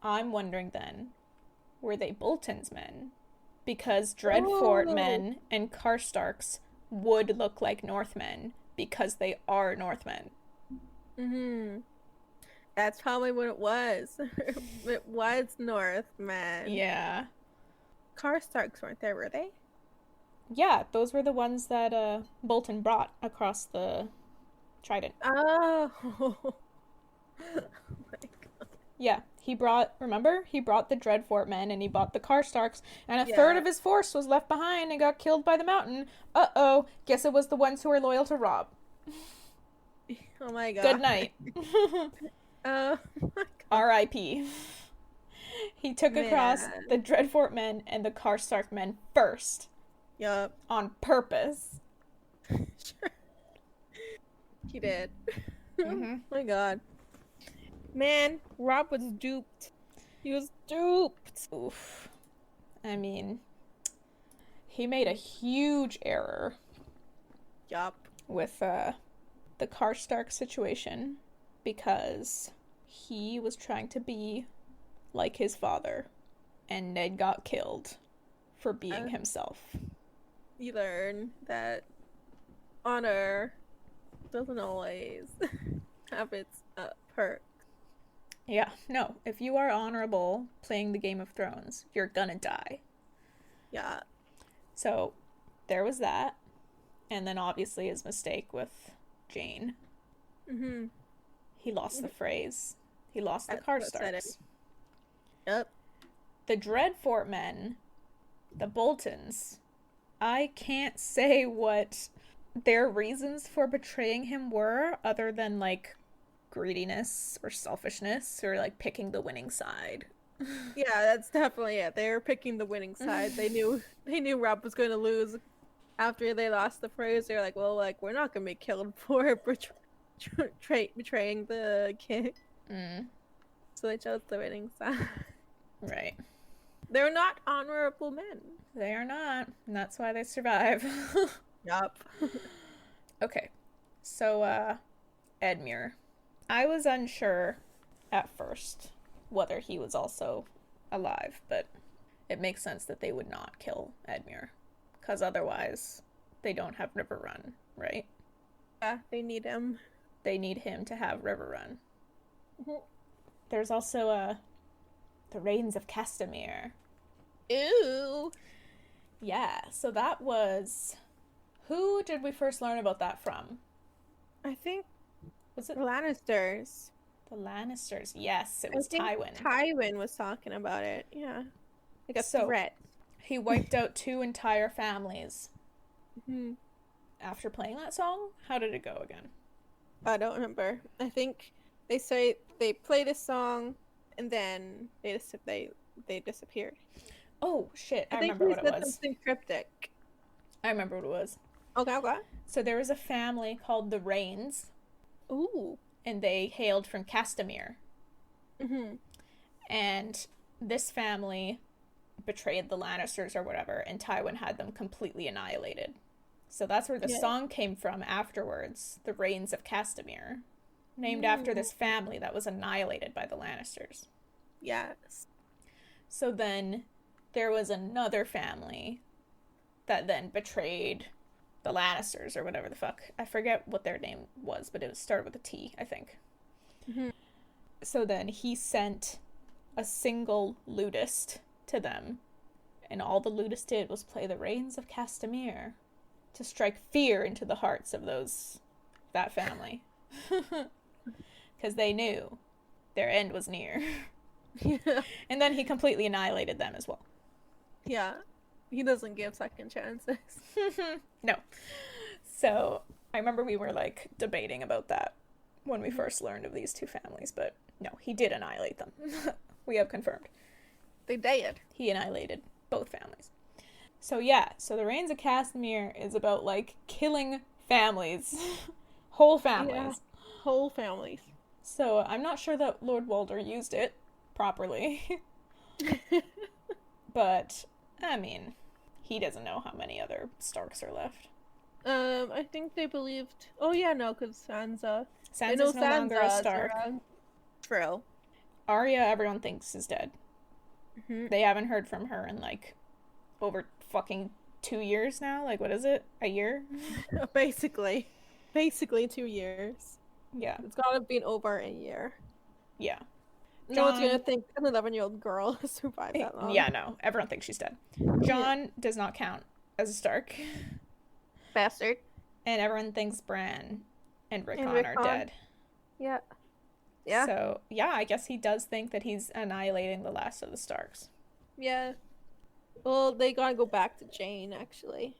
I'm wondering then, were they Bolton's men? Because Dreadfort men and Karstarks would look like Northmen because they are Northmen. That's probably what it was. It was Northmen. Yeah. Karstarks weren't there, were they? Yeah, those were the ones that Bolton brought across the Trident. Oh. Oh my God. Yeah, he brought the Dreadfort men, and he brought the Karstarks, and a third of his force was left behind and got killed by the mountain. Uh-oh, guess it was the ones who were loyal to Robb. Oh my God. Good night. Oh my God. R.I.P. He took across the Dreadfort men and the Karstark men first. Yup. On purpose. Sure. He did. Oh my God. Man, Robb was duped. He was duped. Oof. I mean, he made a huge error. Yup. With the Karstark situation, because he was trying to be like his father, and Ned got killed for being himself. You learn that honor doesn't always have its perks. Yeah, no. If you are honorable playing the Game of Thrones, you're gonna die. Yeah. So, there was that. And then obviously his mistake with Jane. He lost the phrase. He lost the Karstarks. Yep. The Dreadfort men, the Boltons, I can't say what their reasons for betraying him were, other than, like, greediness or selfishness or, like, picking the winning side. Yeah, that's definitely it. They were picking the winning side. They knew Robb was going to lose. After they lost the phrase, they were like, well, like, we're not going to be killed for betraying the king. So they chose the winning side. Right. They're not honorable men. They are not. And that's why they survive. Yup. Okay. So, Edmure. I was unsure at first whether he was also alive, but it makes sense that they would not kill Edmure. Because otherwise, they don't have River Run, right? Yeah, they need him. They need him to have River Run. There's also, the Rains of Castamere. Ew! Yeah, so that was... Who did we first learn about that from? I think... Was it... The Lannisters. The Lannisters, yes. It was Tywin. Tywin was talking about it, yeah. Like a threat. He wiped out 2 entire families Hmm. after playing that song? How did it go again? I don't remember. I think they say they play this song and then they disappeared. Oh, shit. I I think remember he what it said was. something cryptic. I remember what it was. Okay, okay. So there was a family called the Rains, Ooh. and they hailed from Castamere. Mm-hmm. And this family betrayed the Lannisters or whatever, and Tywin had them completely annihilated. So that's where the Yeah. song came from afterwards, The Rains of Castamere, named after Mm. this family that was annihilated by the Lannisters. Yes. So then there was another family that then betrayed the Lannisters or whatever the fuck. I forget what their name was, but it started with a T, I think. Mm-hmm. So then he sent a single lutist to them, and all the lutist did was play the Rains of Castamere to strike fear into the hearts of that family. Because they knew their end was near. Yeah. And then he completely annihilated them as well. Yeah. He doesn't give second chances. No. So I remember we were like debating about that when we first learned of these two families, but no, he did annihilate them. We have confirmed. They did. He annihilated both families. So yeah, so the Reigns of Castamere is about like killing families. Whole families. Yeah. Whole families. So I'm not sure that Lord Walder used it properly. But, I mean, he doesn't know how many other Starks are left. I think they believed. Oh yeah, no, because Sansa. Sansa's no longer a Stark. True. Arya, everyone thinks is dead. Mm-hmm. They haven't heard from her in like over fucking 2 years now. Like, what is it? A year? Basically 2 years. Yeah. It's gotta be over a year. Yeah. No one's gonna think an 11-year-old girl survived that long. Yeah, no. Everyone thinks she's dead. Jon does not count as a Stark. Bastard. And everyone thinks Bran and Rickon are Rickon. dead. Yeah. Yeah. So, yeah, I guess he does think that he's annihilating the last of the Starks. Yeah. Well, they gotta go back to Jane, actually.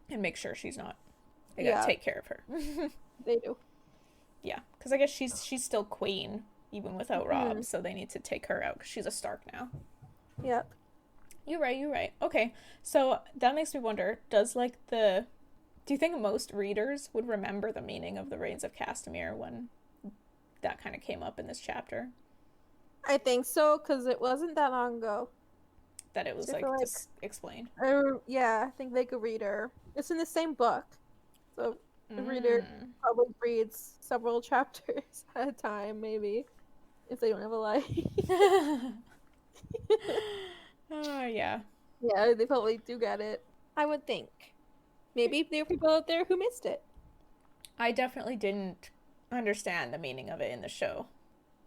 And make sure she's not. They gotta take care of her. They do. Yeah, because I guess she's still queen, even without Robb, so they need to take her out, because she's a Stark now. Yep. You're right. Okay, so that makes me wonder, do you think most readers would remember the meaning of the Reigns of Castamere when that kind of came up in this chapter? I think so, because it wasn't that long ago. That it was, just explained? Yeah, I think like a reader. It's in the same book. So the reader probably reads several chapters at a time, maybe, if they don't have a life. Yeah. Yeah, they probably do get it. I would think. Maybe there are people out there who missed it. I definitely didn't understand the meaning of it in the show.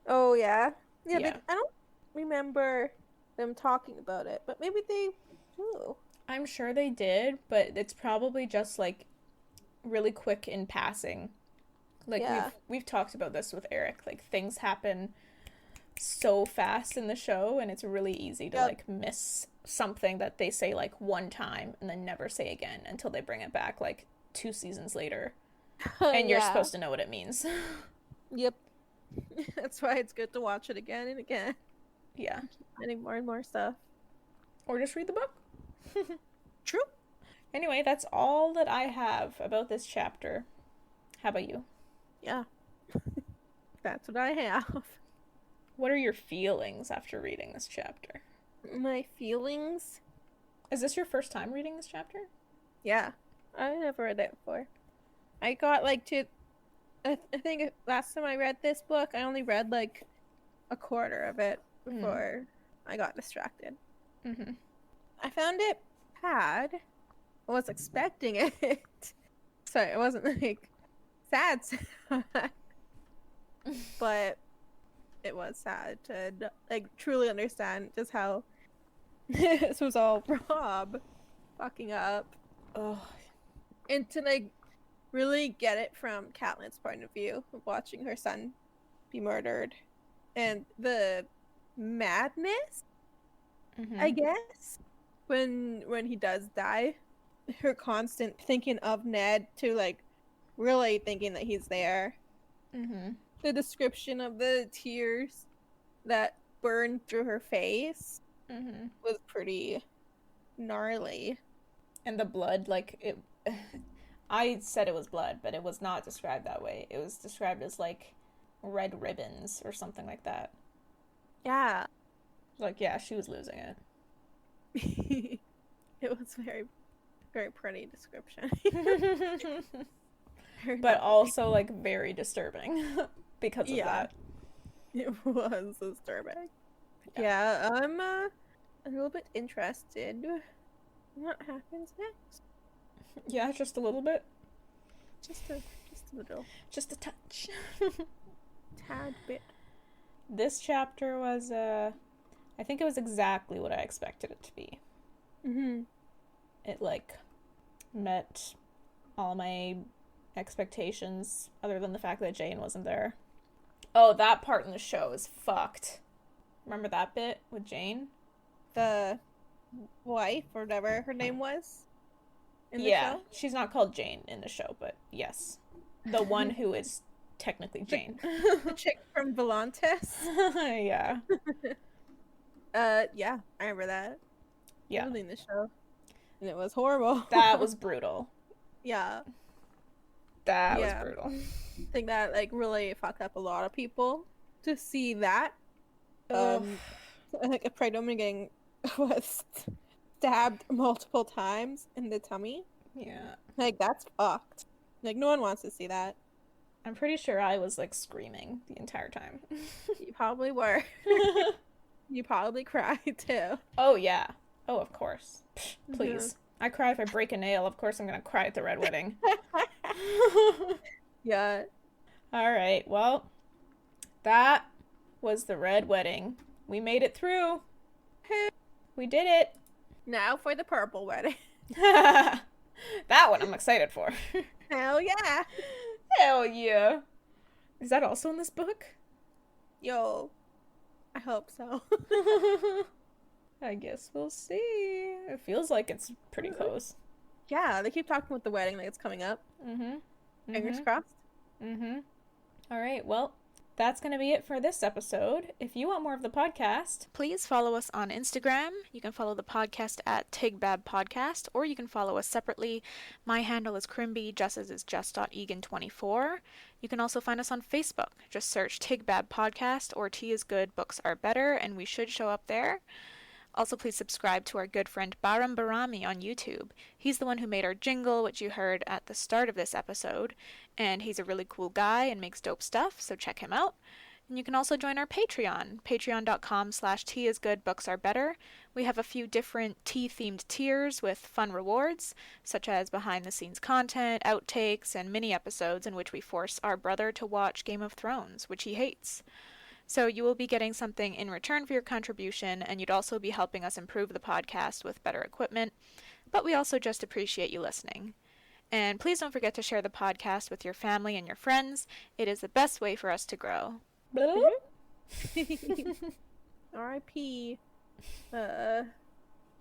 Oh, yeah? Yeah, Yeah. I don't remember them talking about it, but maybe they do. I'm sure they did, but it's probably just like really quick in passing. Like we've talked about this with Eric. Like things happen so fast in the show, and it's really easy to like miss something that they say like one time and then never say again until they bring it back like 2 seasons later. And you're supposed to know what it means. Yep. That's why it's good to watch it again and again. Yeah. Getting more and more stuff. Or just read the book. True. Anyway, that's all that I have about this chapter. How about you? Yeah. That's what I have. What are your feelings after reading this chapter? My feelings? Is this your first time reading this chapter? Yeah. I never read it before. I got like I think last time I read this book, I only read like a quarter of it before I got distracted. Mm-hmm. I found it bad. I was expecting it. So it wasn't like sad, but it was sad to like truly understand just how this was all Robb fucking up. Oh. And to like really get it from Catelyn's point of view of watching her son be murdered and the madness, I guess, when he does die. her constant thinking of Ned to like really thinking that he's there. Mm-hmm. The description of the tears that burned through her face was pretty gnarly. And the blood, like, it... I said it was blood, but it was not described that way. It was described as, like, red ribbons or something like that. Yeah. Like, yeah, she was losing it. It was very, very pretty description. But also, like, very disturbing because of that. It was disturbing. Yeah, I'm a little bit interested. What happens next? Yeah, just a little bit. Just a little. Just a touch. Tad bit. This chapter was, I think it was exactly what I expected it to be. Mm-hmm. It, like, met all my expectations, other than the fact that Jane wasn't there. Oh, that part in the show is fucked. Remember that bit with Jane? The wife, or whatever her name was? In the show? She's not called Jane in the show, but yes. The one who is technically Jane. The chick from Volantis? Yeah. Yeah, I remember that. Yeah. In the show. And it was horrible. That was brutal. Yeah. That was brutal. I think that, like, really fucked up a lot of people to see that. Like, a pregnant getting was stabbed multiple times in the tummy. Yeah. Like, that's fucked. Like, no one wants to see that. I'm pretty sure I was, like, screaming the entire time. You probably were. You probably cried, too. Oh, yeah. Oh, of course. Psh, please. I cry if I break a nail. Of course I'm gonna cry at the Red Wedding. Yeah. Alright, well, that was the Red Wedding. We made it through. We did it. Now for the Purple Wedding. That one I'm excited for. Hell yeah. Hell yeah. Is that also in this book? Yo. I hope so. I guess we'll see. It feels like it's pretty close. Yeah, they keep talking about the wedding like it's coming up. Fingers crossed. Alright, well, that's going to be it for this episode. If you want more of the podcast, please follow us on Instagram. You can follow the podcast at TIGBAB Podcast, or you can follow us separately. My handle is Crimby, Jess's is Jess.Egan24. You can also find us on Facebook. Just search TIGBAB Podcast or Tea is Good, Books Are Better, and we should show up there. Also, please subscribe to our good friend Bahrami on YouTube. He's the one who made our jingle, which you heard at the start of this episode, and he's a really cool guy and makes dope stuff, so check him out. And you can also join our Patreon, patreon.com/teaisgoodbooksarebetter. We have a few different tea-themed tiers with fun rewards, such as behind-the-scenes content, outtakes, and mini-episodes in which we force our brother to watch Game of Thrones, which he hates. So you will be getting something in return for your contribution, and you'd also be helping us improve the podcast with better equipment, but we also just appreciate you listening. And please don't forget to share the podcast with your family and your friends. It is the best way for us to grow. R.I.P.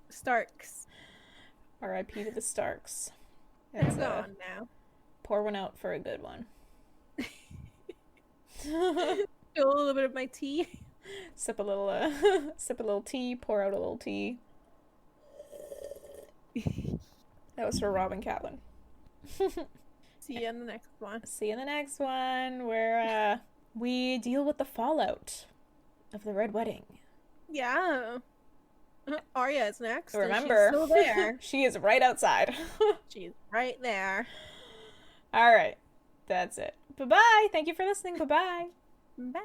Starks. R.I.P. to the Starks. It's gone now. Pour one out for a good one. A little bit of my tea. Sip a little tea, pour out a little tea. That was for Rob and Catelyn. See you in the next one. See you in the next one, where we deal with the fallout of the Red Wedding. Yeah. Arya is next. Remember, she's still there. She is right outside. She's right there. All right. That's it. Bye-bye. Thank you for listening. Bye-bye. Bye.